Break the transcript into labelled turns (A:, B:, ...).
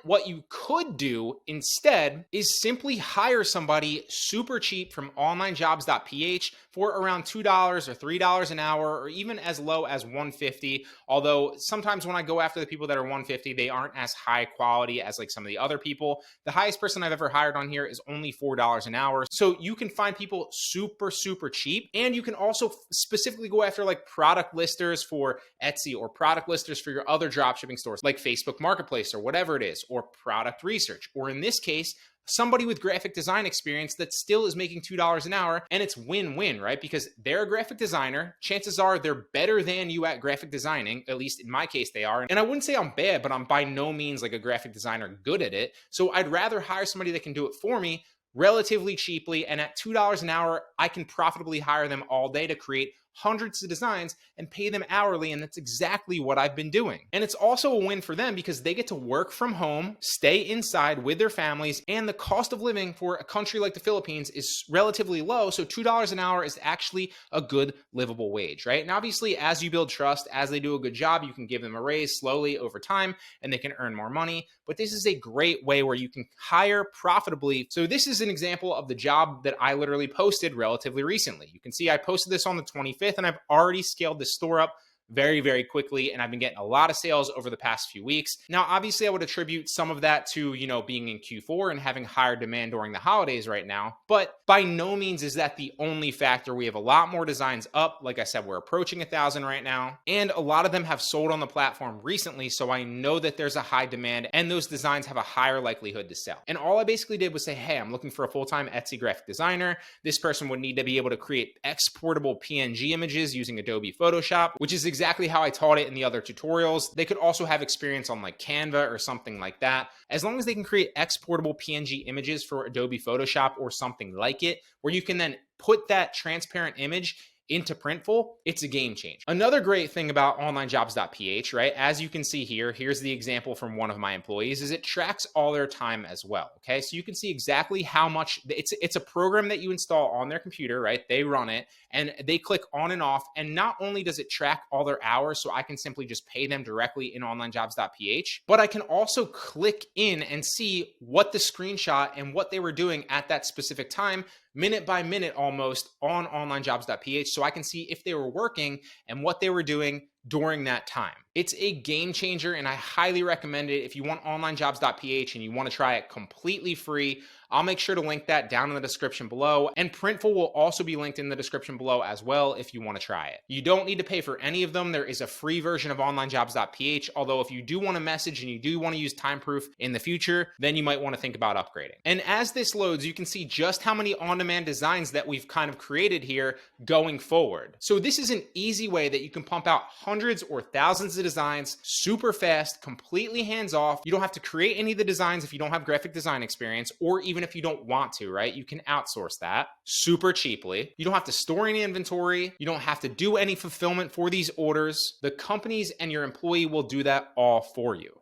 A: what you could do instead is simply hire somebody super cheap from onlinejobs.ph for around $2 or $3 an hour, or even as low as $150. Although sometimes when I go after the people that are $150, they aren't as high quality as like some of the other people. The highest person I've ever hired on here is only $4 an hour. So you can find people super, super cheap. And you can also specifically go after like product listers for Etsy, or product listers for your other dropshipping stores like Facebook Marketplace or whatever it is, or product research, or in this case, somebody with graphic design experience that still is making $2 an hour, and it's win-win, right? Because they're a graphic designer. Chances are they're better than you at graphic designing. At least in my case, they are. And I wouldn't say I'm bad, but I'm by no means like a graphic designer good at it. So I'd rather hire somebody that can do it for me relatively cheaply. And at $2 an hour, I can profitably hire them all day to create hundreds of designs and pay them hourly. And that's exactly what I've been doing. And it's also a win for them because they get to work from home, stay inside with their families, and the cost of living for a country like the Philippines is relatively low. So $2 an hour is actually a good livable wage, right? And obviously, as you build trust, as they do a good job, you can give them a raise slowly over time and they can earn more money. But this is a great way where you can hire profitably. So this is an example of the job that I literally posted relatively recently. You can see I posted this on the 25th, and I've already scaled this store up very, very quickly, and I've been getting a lot of sales over the past few weeks. Now, obviously, I would attribute some of that to, being in Q4 and having higher demand during the holidays right now, but by no means is that the only factor. We have a lot more designs up. Like I said, we're approaching 1,000 right now, and a lot of them have sold on the platform recently, so I know that there's a high demand, and those designs have a higher likelihood to sell. And all I basically did was say, hey, I'm looking for a full-time Etsy graphic designer. This person would need to be able to create exportable PNG images using Adobe Photoshop, which is exactly how I taught it in the other tutorials. They could also have experience on like Canva or something like that. As long as they can create exportable PNG images for Adobe Photoshop or something like it, where you can then put that transparent image into Printful, it's a game changer. Another great thing about onlinejobs.ph, right? As you can see here, here's the example from one of my employees, is it tracks all their time as well. Okay, so you can see exactly how much it's a program that you install on their computer, right? They run it and they click on and off. And not only does it track all their hours, so I can simply just pay them directly in onlinejobs.ph, but I can also click in and see what the screenshot and what they were doing at that specific time, minute by minute almost, on onlinejobs.ph, so I can see if they were working and what they were doing during that time. It's a game changer, and I highly recommend it. If you want onlinejobs.ph and you want to try it completely free, I'll make sure to link that down in the description below, and Printful will also be linked in the description below as well if you want to try it. You don't need to pay for any of them. There is a free version of onlinejobs.ph, although if you do want to message and you do want to use Timeproof in the future, then you might want to think about upgrading. And as this loads, you can see just how many on-demand designs that we've kind of created here going forward. So this is an easy way that you can pump out hundreds or thousands of designs super fast, completely hands-off. You don't have to create any of the designs if you don't have graphic design experience, or even if you don't want to, right? You can outsource that super cheaply. You don't have to store any inventory. You don't have to do any fulfillment for these orders. The companies and your employee will do that all for you.